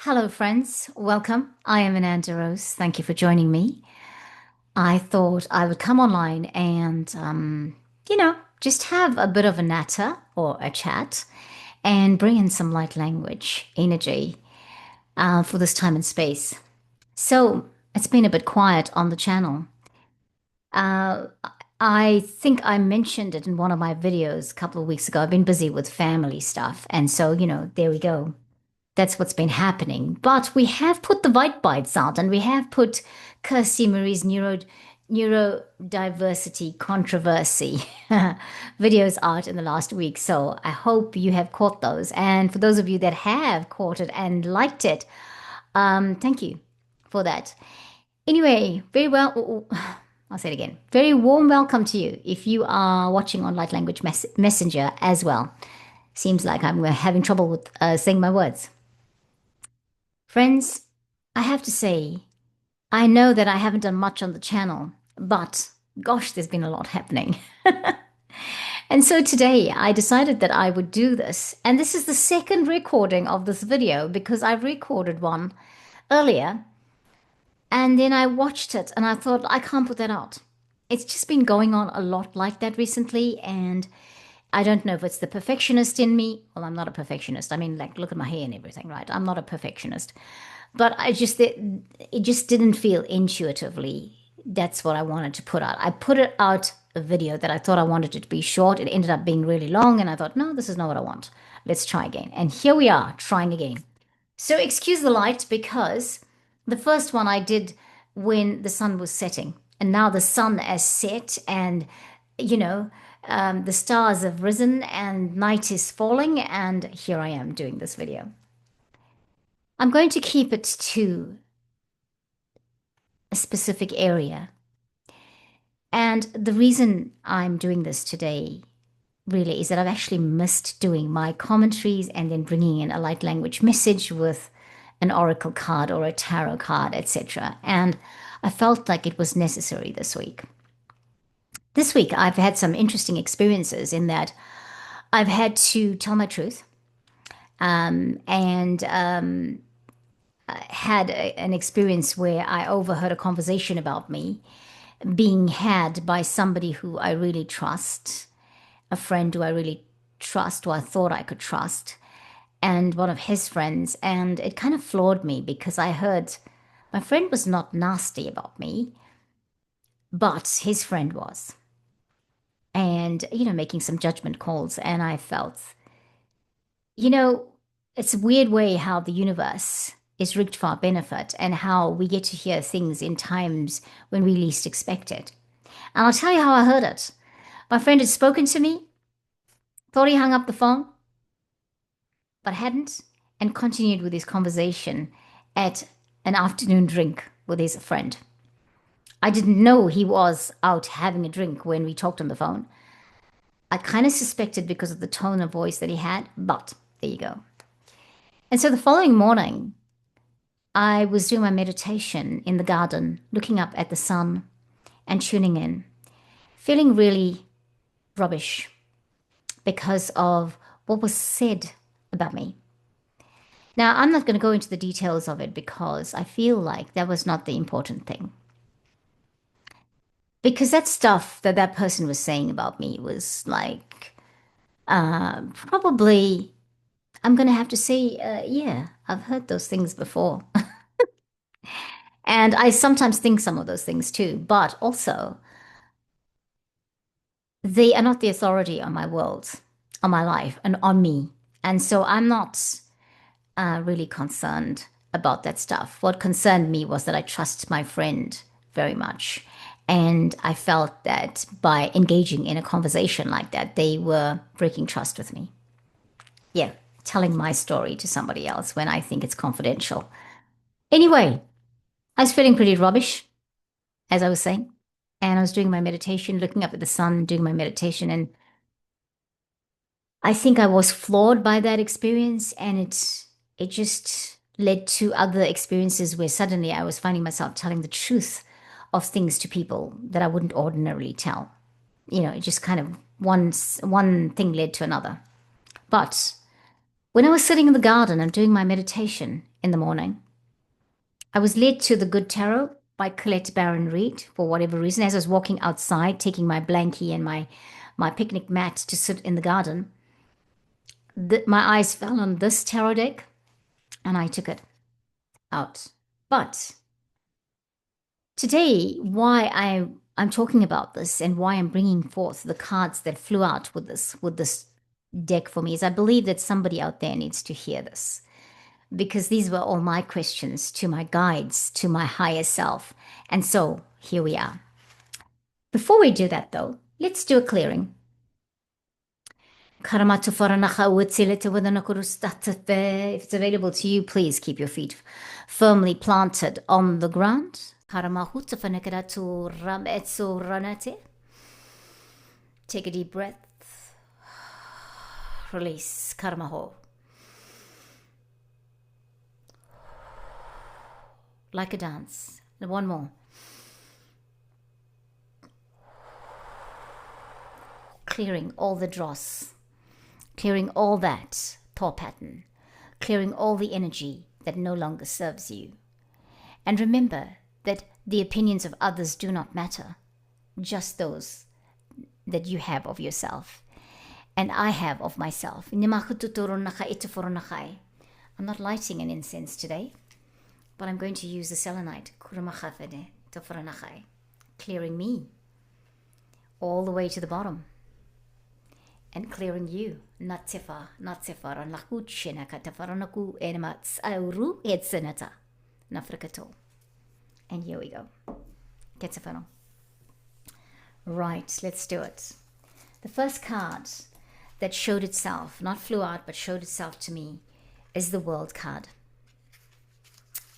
Hello, friends. Welcome. I am Ananda Rose. Thank you for joining me. I thought I would come online and, just have a bit of a natter or a chat and bring in some light language energy for this time and space. So it's been a bit quiet on the channel. Uh, I think I mentioned it in one of my videos a couple of weeks ago. I've been busy with family stuff. And so, there we go. That's what's been happening. But we have put the White Bites out and we have put Kirsty Marie's neurodiversity controversy videos out in the last week. So I hope you have caught those. And for those of you that have caught it and liked it, thank you for that. Anyway, very well. I'll say it again. Very warm welcome to you if you are watching on Light Language Messenger as well. Seems like I'm having trouble with saying my words. Friends, I have to say, I know that I haven't done much on the channel, but gosh, there's been a lot happening. And so today I decided that I would do this. And this is the second recording of this video because I recorded one earlier and then I watched it and I thought, I can't put that out. It's just been going on a lot like that recently. And I don't know if it's the perfectionist in me. Well, I'm not a perfectionist. I mean, like, look at my hair and everything, right? I'm not a perfectionist. But it just didn't feel intuitively. That's what I wanted to put out. I put it out a video that I thought I wanted it to be short. It ended up being really long, and I thought, no, this is not what I want. Let's try again. And here we are, trying again. So excuse the light because the first one I did when the sun was setting, and now the sun has set, and you know, the stars have risen, and night is falling, and here I am doing this video. I'm going to keep it to a specific area. And the reason I'm doing this today really is that I've actually missed doing my commentaries and then bringing in a light language message with an oracle card or a tarot card, etc. And I felt like it was necessary this week. This week, I've had some interesting experiences in that I've had to tell my truth and had an experience where I overheard a conversation about me being had by somebody who I really trust, a friend who I really trust, who I thought I could trust, and one of his friends. And it kind of floored me because I heard my friend was not nasty about me, but his friend was. And, making some judgment calls. And I felt, you know, it's a weird way how the universe is rigged for our benefit and how we get to hear things in times when we least expect it. And I'll tell you how I heard it. My friend had spoken to me, thought he hung up the phone, but hadn't, and continued with his conversation at an afternoon drink with his friend. I didn't know he was out having a drink when we talked on the phone. I kind of suspected because of the tone of voice that he had, but there you go. And so the following morning, I was doing my meditation in the garden, looking up at the sun and tuning in, feeling really rubbish because of what was said about me. Now, I'm not going to go into the details of it because I feel like that was not the important thing. Because that stuff that that person was saying about me was like, probably, I'm going to have to say, yeah, I've heard those things before. And I sometimes think some of those things too, but also they are not the authority on my world, on my life, and on me. And so I'm not really concerned about that stuff. What concerned me was that I trust my friend very much. And I felt that by engaging in a conversation like that, they were breaking trust with me. Yeah, telling my story to somebody else when I think it's confidential. Anyway, I was feeling pretty rubbish, as I was saying. And I was doing my meditation, looking up at the sun, doing my meditation. And I think I was floored by that experience. And it just led to other experiences where suddenly I was finding myself telling the truth of things to people that I wouldn't ordinarily tell. It just kind of one thing led to another. But When I was sitting in the garden and doing my meditation in the morning, I was led to the Good Tarot by Collette Reid for whatever reason. As I was walking outside, taking my blankie and my picnic mat to sit in the garden, my eyes fell on this tarot deck and I took it out. But today, why I'm talking about this and why I'm bringing forth the cards that flew out with this deck for me is I believe that somebody out there needs to hear this, because these were all my questions to my guides, to my higher self. And so here we are. Before we do that, though, let's do a clearing. If it's available to you, please keep your feet firmly planted on the ground. Take a deep breath. Release. Karmaho. Like a dance. And one more. Clearing all the dross. Clearing all that thought pattern. Clearing all the energy that no longer serves you. And remember that the opinions of others do not matter. Just those that you have of yourself. And I have of myself. I'm not lighting an incense today, but I'm going to use the selenite, clearing me all the way to the bottom and clearing you. And here we go. Right, let's do it. The first card that showed itself, not flew out, but showed itself to me, is the World card.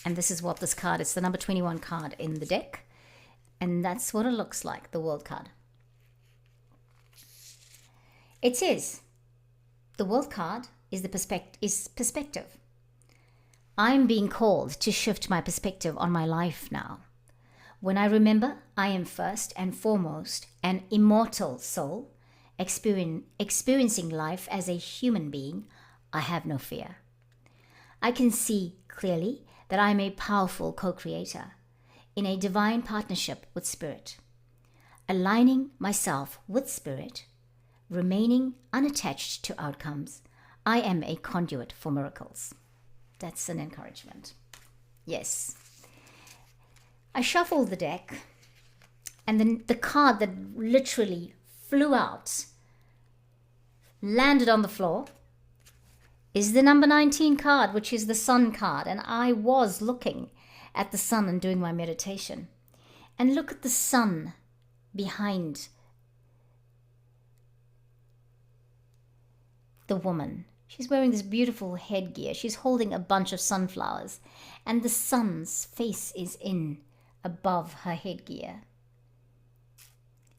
And this is what this card is, the number 21 card in the deck. And that's what it looks like, the World card. It says, the World card is perspective. I'm being called to shift my perspective on my life now. When I remember I am first and foremost an immortal soul, experiencing life as a human being, I have no fear. I can see clearly that I am a powerful co-creator in a divine partnership with Spirit. Aligning myself with Spirit, remaining unattached to outcomes, I am a conduit for miracles. That's an encouragement. Yes. I shuffled the deck, and then the card that literally flew out, landed on the floor, is the number 19 card, which is the Sun card. And I was looking at the sun and doing my meditation. And look at the sun behind the woman. She's wearing this beautiful headgear. She's holding a bunch of sunflowers. And the sun's face is in above her headgear.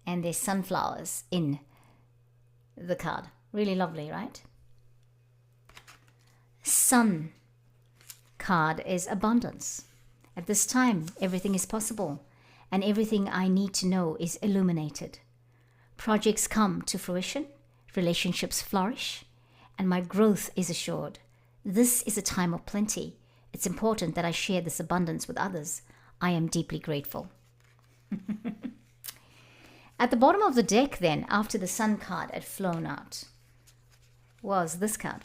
And there's sunflowers in the card. Really lovely, right? Sun card is abundance. At this time, everything is possible, and everything I need to know is illuminated. Projects come to fruition, relationships flourish, and my growth is assured. This is a time of plenty. It's important that I share this abundance with others. I am deeply grateful. At the bottom of the deck then, after the Sun card had flown out, was this card.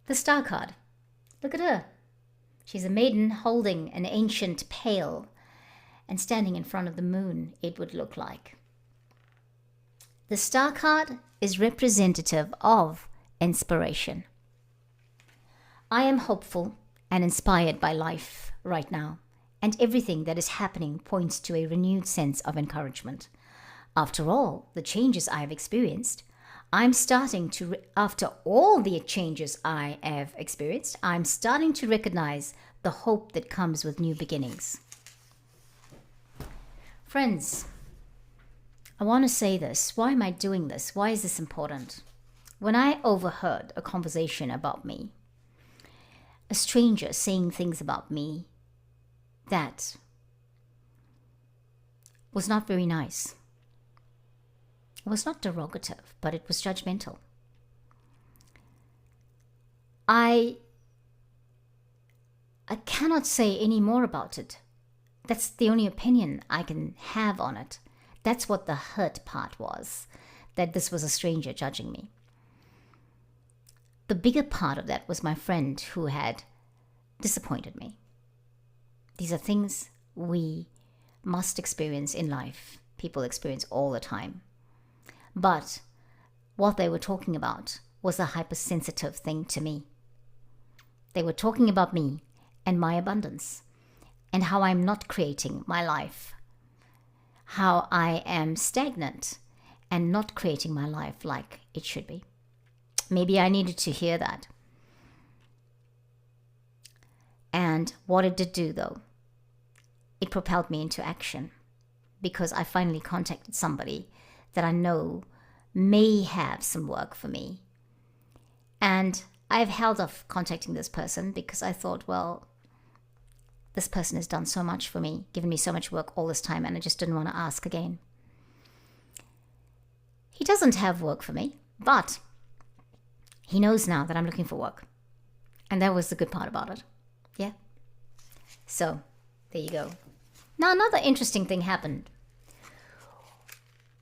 The Star card. Look at her. She's a maiden holding an ancient pail and standing in front of the moon, it would look like. The Star card is representative of inspiration. I am hopeful and inspired by life right now, and everything that is happening points to a renewed sense of encouragement. After all the changes I have experienced, after all the changes I have experienced, I'm starting to recognize the hope that comes with new beginnings. Friends, I want to say this. Why am I doing this? Why is this important? When I overheard a conversation about me, a stranger saying things about me that was not very nice. It was not derogative, but it was judgmental. I cannot say any more about it. That's the only opinion I can have on it. That's what the hurt part was, that this was a stranger judging me. The bigger part of that was my friend who had disappointed me. These are things we must experience in life. People experience all the time. But what they were talking about was a hypersensitive thing to me. They were talking about me and my abundance and how I'm not creating my life, how I am stagnant and not creating my life like it should be. Maybe I needed to hear that. And what it did do, though, it propelled me into action, because I finally contacted somebody that I know may have some work for me. And I've held off contacting this person because I thought, well, this person has done so much for me, given me so much work all this time, and I just didn't want to ask again. He doesn't have work for me, but he knows now that I'm looking for work. And that was the good part about it. Yeah. So, there you go. Now, another interesting thing happened.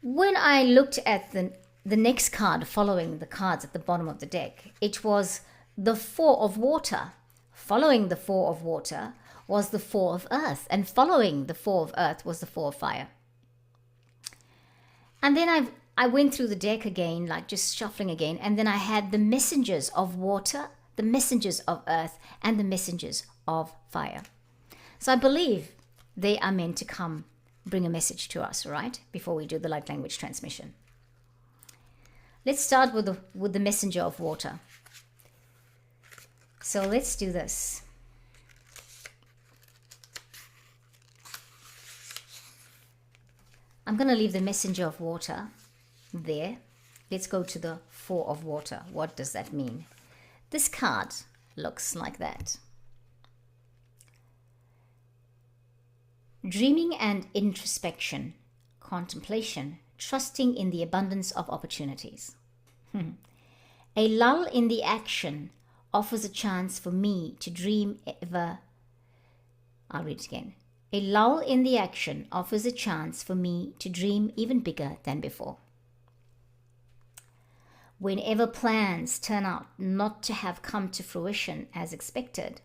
When I looked at the next card following the cards at the bottom of the deck, it was the Four of Water. Following the Four of Water was the Four of Earth. And following the Four of Earth was the Four of Fire. And then I went through the deck again, like just shuffling again. And then I had the messengers of water, the messengers of earth, and the messengers of fire. So I believe they are meant to come bring a message to us, right? Before we do the light language transmission. Let's start with the messenger of water. So let's do this. I'm going to leave the messenger of water there. Let's go to the Four of Water. What does that mean? This card looks like that. Dreaming and introspection, contemplation, trusting in the abundance of opportunities. A lull in the action offers a chance for me to dream ever. I'll read it again. A lull in the action offers a chance for me to dream even bigger than before. Whenever plans turn out not to have come to fruition as expected,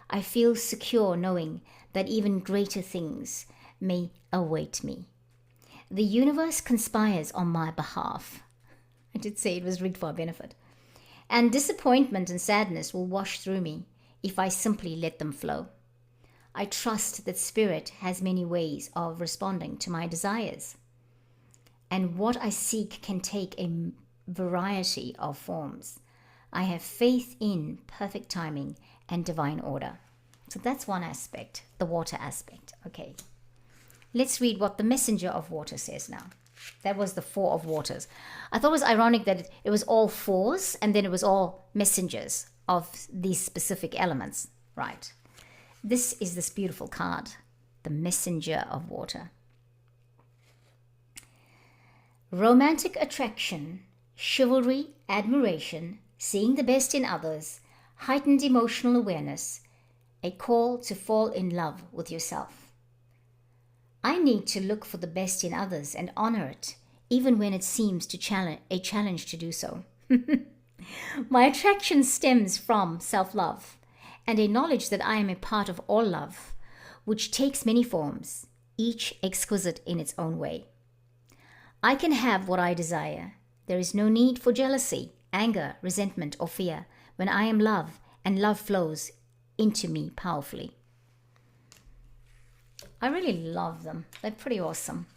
I feel secure knowing that even greater things may await me. The universe conspires on my behalf. I did say it was rigged for our benefit. And disappointment and sadness will wash through me if I simply let them flow. I trust that Spirit has many ways of responding to my desires. And what I seek can take a variety of forms. I have faith in perfect timing and divine order. So that's one aspect, the water aspect. Okay. Let's read what the messenger of water says now. That was the Four of Waters. I thought it was ironic that it was all fours and then it was all messengers of these specific elements. Right. This is this beautiful card, the messenger of water. Romantic attraction, chivalry, admiration, seeing the best in others, heightened emotional awareness, a call to fall in love with yourself. I need to look for the best in others and honor it, even when it seems a challenge to do so. My attraction stems from self-love and a knowledge that I am a part of all love, which takes many forms, each exquisite in its own way. I can have what I desire. There is no need for jealousy, anger, resentment, or fear when I am love and love flows into me powerfully. I really love them. They're pretty awesome.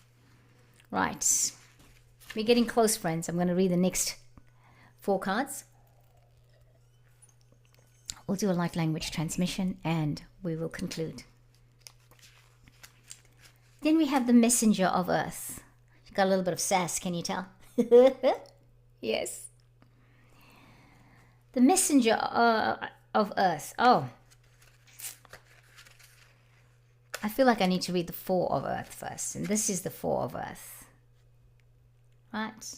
Right. We're getting close, friends. I'm going to read the next 4 cards. We'll do a light language transmission and we will conclude. Then we have the messenger of earth. Got a little bit of sass, can you tell? Yes. The messenger of earth. Oh. I feel like I need to read the Four of Earth first. And this is the Four of Earth. Right?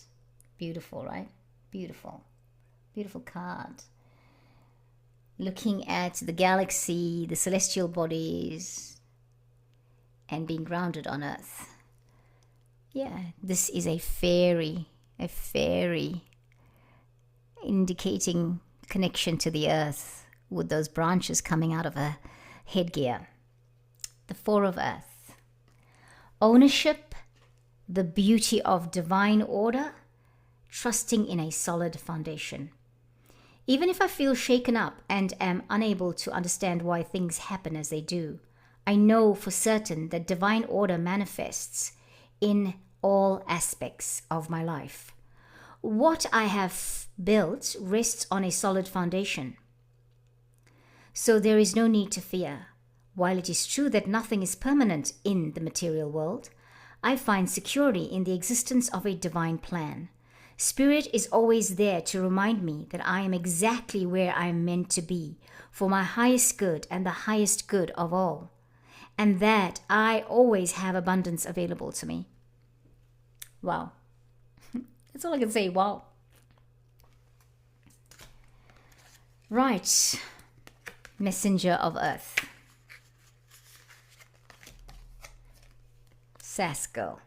Beautiful, right? Beautiful. Beautiful card. looking at the galaxy, the celestial bodies, and being grounded on Earth. Yeah, this is a fairy indicating connection to the Earth with those branches coming out of a headgear. The Four of Earth. Ownership, the beauty of divine order, trusting in a solid foundation. Even if I feel shaken up and am unable to understand why things happen as they do, I know for certain that divine order manifests in all aspects of my life. What I have built rests on a solid foundation. So there is no need to fear. While it is true that nothing is permanent in the material world, I find security in the existence of a divine plan. Spirit is always there to remind me that I am exactly where I am meant to be, for my highest good and the highest good of all, and that I always have abundance available to me. Wow. That's all I can say. Wow. Right. Messenger of Earth. Sass girl.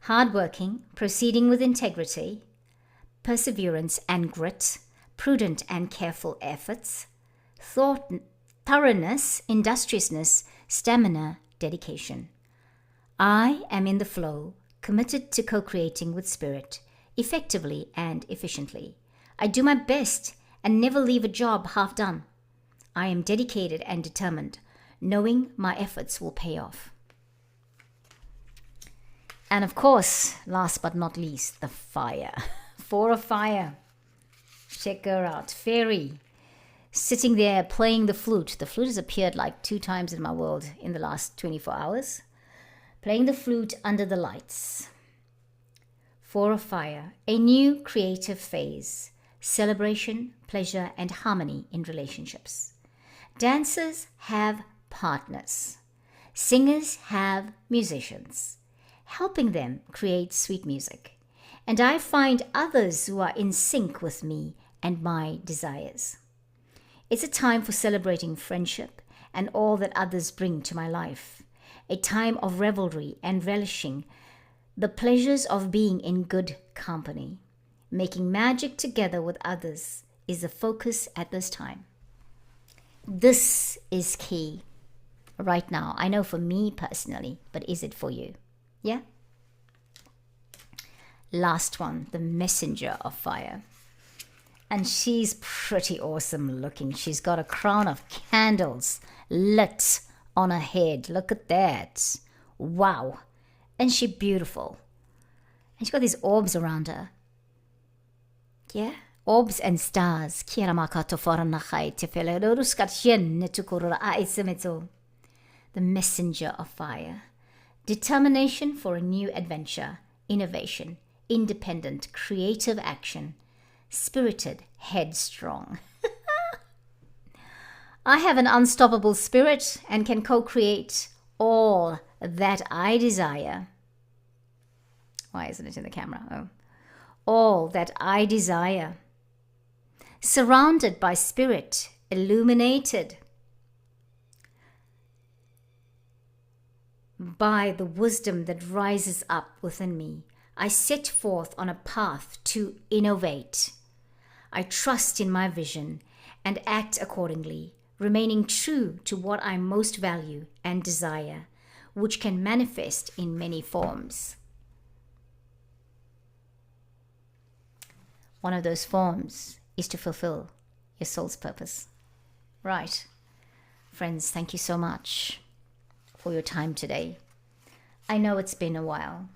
Hardworking, proceeding with integrity, perseverance and grit, prudent and careful efforts, thoroughness, industriousness, stamina, dedication. I am in the flow, committed to co-creating with spirit, effectively and efficiently. I do my best and never leave a job half done. I am dedicated and determined, knowing my efforts will pay off. And of course, last but not least, the fire. Four of Fire. Check her out. Fairy. Sitting there playing the flute. The flute has appeared like 2 times in my world in the last 24 hours. Playing the flute under the lights. Four of Fire. A new creative phase. Celebration, pleasure, and harmony in relationships. Dancers have partners. Singers have musicians, helping them create sweet music. And I find others who are in sync with me and my desires. It's a time for celebrating friendship and all that others bring to my life. A time of revelry and relishing the pleasures of being in good company. Making magic together with others is the focus at this time. This is key right now. I know for me personally, but is it for you? Yeah? Last one, the Messenger of Fire. And she's pretty awesome looking. She's got a crown of candles lit on her head. Look at that. Wow. And she's beautiful. And she's got these orbs around her. Yeah? Orbs and stars. The Messenger of Fire. Determination for a new adventure. Innovation. Independent, creative action, spirited, headstrong. I have an unstoppable spirit and can co-create all that I desire. Why isn't it in the camera? Oh. All that I desire. Surrounded by spirit, illuminated by the wisdom that rises up within me. I set forth on a path to innovate. I trust in my vision and act accordingly, remaining true to what I most value and desire, which can manifest in many forms. One of those forms is to fulfill your soul's purpose. Right. Friends, thank you so much for your time today. I know it's been a while.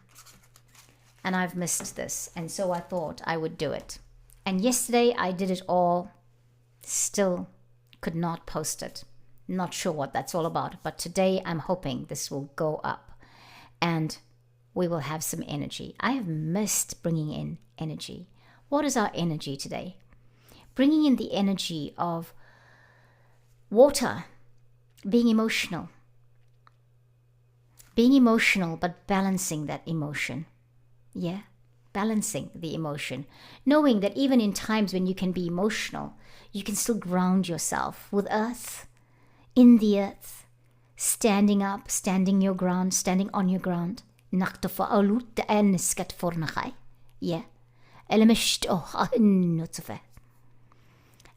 And I've missed this, and so I thought I would do it. And yesterday I did it all, still could not post it. Not sure what that's all about, but today I'm hoping this will go up and we will have some energy. I have missed bringing in energy. What is our energy today? Bringing in the energy of water, being emotional. Being emotional, but balancing that emotion. Yeah. balancing the emotion, knowing that even in times when you can be emotional, you can still ground yourself with earth, in the earth, standing up, standing your ground, standing on your ground. Yeah.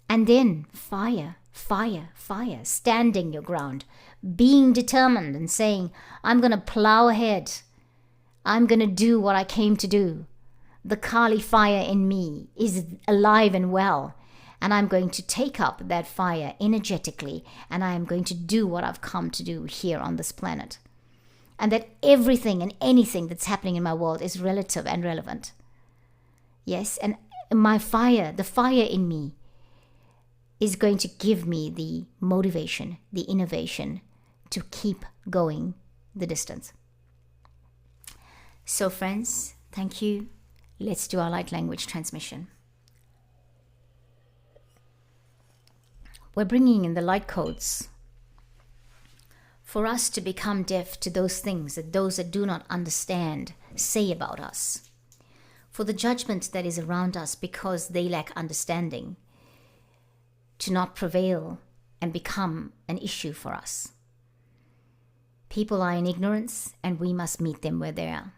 And then fire, fire, fire, standing your ground, being determined and saying, I'm going to plow ahead. I'm going to do what I came to do. The Kali fire in me is alive and well, and I'm going to take up that fire energetically, and I am going to do what I've come to do here on this planet. And that everything and anything that's happening in my world is relative and relevant. Yes, and my fire, the fire in me, is going to give me the motivation, the innovation to keep going the distance. So friends, thank you. Let's do our light language transmission. We're bringing in the light codes for us to become deaf to those things that those that do not understand say about us. For the judgment that is around us because they lack understanding to not prevail and become an issue for us. People are in ignorance and we must meet them where they are.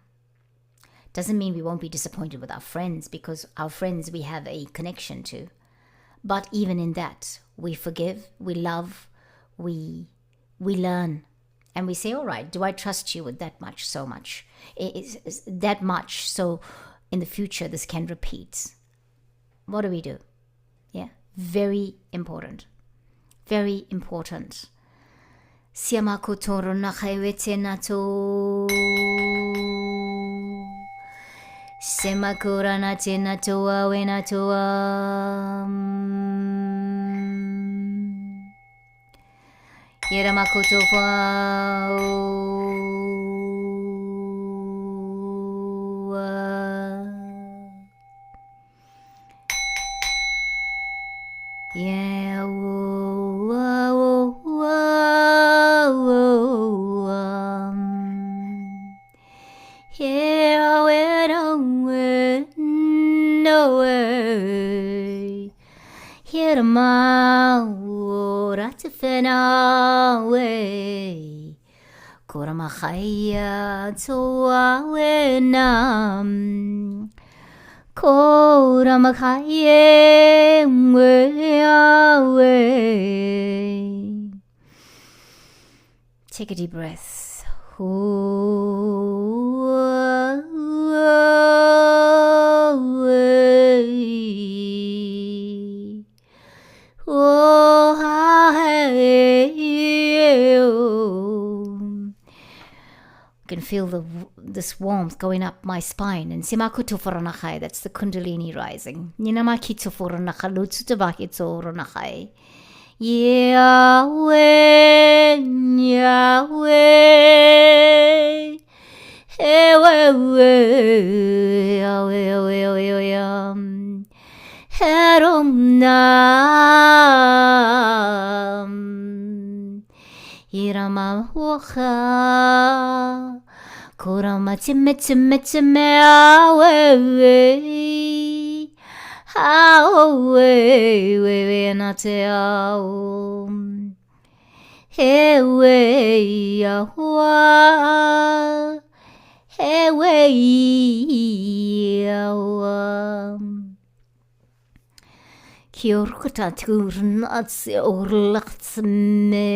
Doesn't mean we won't be disappointed with our friends, because our friends we have a connection to. But even in that, we forgive, we love, we learn. And we say, all right, do I trust you with that much, so much? Is that much, so in the future this can repeat. What do we do? Yeah. Very important. Very important. Siama kotoro nakaiwete nato. Semakura nate natoa we natoa. Yeramakoto fa. Yeah, whoa, whoa, whoa, yeah, when I went away, here my ratifena way, Koramachaya toa wenam. Koramakaye away. Take a deep breath. Can feel this warmth going up my spine. And simakutu foranachai, that's the kundalini rising. Ninamakitu foranachalutsu tabakito ronachai. Yahweh, Yahweh, Yahweh, Yahweh, Heromnam, Iramahucha, Koramatimetimetimeawe, Away, Nateo, Away, Yahweh, Away, Yahweh. Kiorkota turnatsi orlatsme.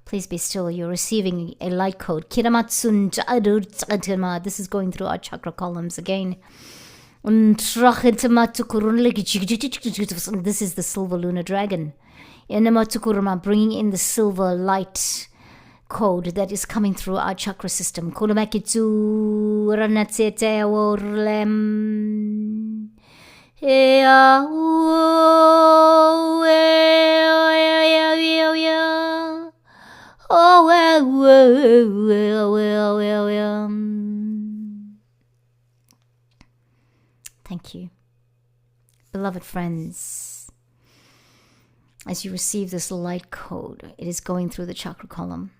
Please be still. You're receiving a light code. Kiramatsun. This is going through our chakra columns again. This is the silver lunar dragon. Bringing in the silver light code that is coming through our chakra system. Thank you. Beloved friends, as you receive this light code, it is going through the chakra column.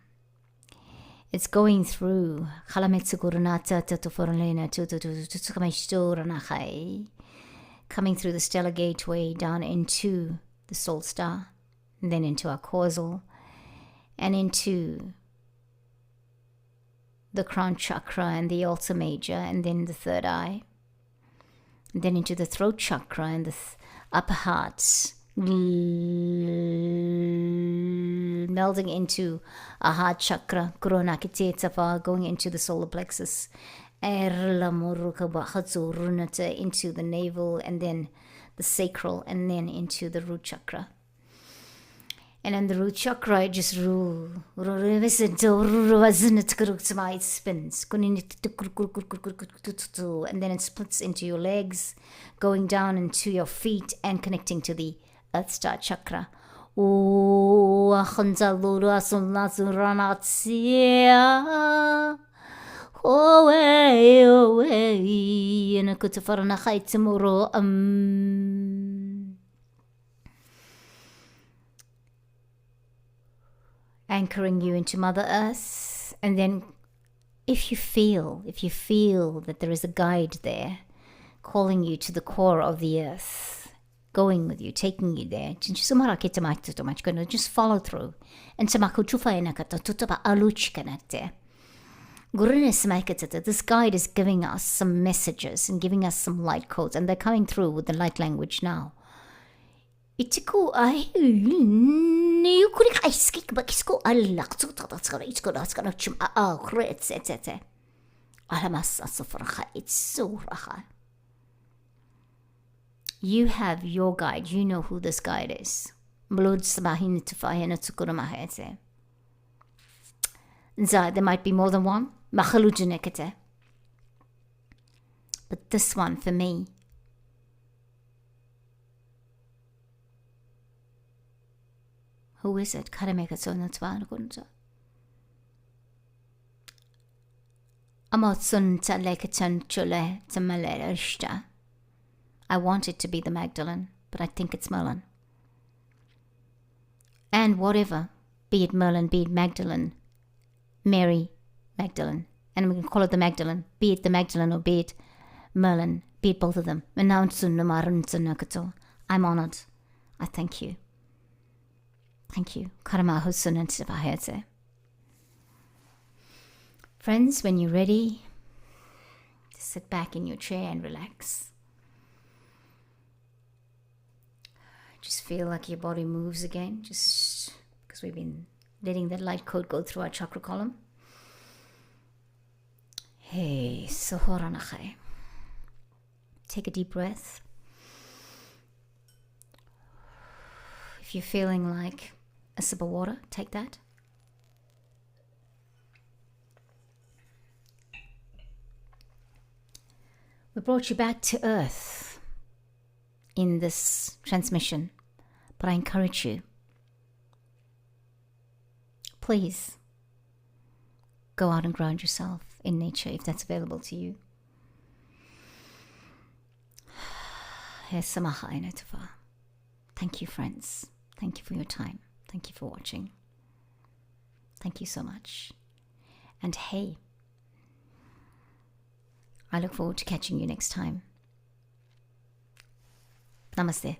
It's going through coming through the stellar gateway down into the soul star, and then into our causal, and into the crown chakra and the altar major, and then the third eye, and then into the throat chakra and the upper heart, melding into a heart chakra, going into the solar plexus, into the navel, and then the sacral, and then into the root chakra. And in the root chakra, it just spins. And then it splits into your legs, going down into your feet and connecting to the Earth Star chakra. Anchoring you into Mother Earth, and then if you feel that there is a guide there calling you to the core of the earth, going with you, taking you there, just follow through. And this guide is giving us some messages and giving us some light codes, and they're coming through with the light language now. Itiku ay ni kuri kaiskik bakisko alak tutataskara itskora skara chum krets etc. Alamas asofraha itsuraha. You have your guide. You know who this guide is. Blood sabahin tufahena tsukuramahete. There might be more than one. Mahalujinekete. But this one for me, who is it? I want it to be the Magdalene, but I think it's Merlin. And whatever, be it Merlin, be it Magdalene, Mary Magdalene, and we can call it the Magdalene, be it the Magdalene or be it Merlin, be it both of them. I'm honored. I thank you. Thank you. Friends, when you're ready, sit back in your chair and relax. Just feel like your body moves again, just because we've been letting that light code go through our chakra column. Hey, sohoranachai. Take a deep breath. If you're feeling like a sip of water, take that. We brought you back to earth in this transmission, but I encourage you, please go out and ground yourself in nature if that's available to you. Thank you, friends. Thank you for your time. Thank you for watching. Thank you so much. And hey, I look forward to catching you next time. Namaste.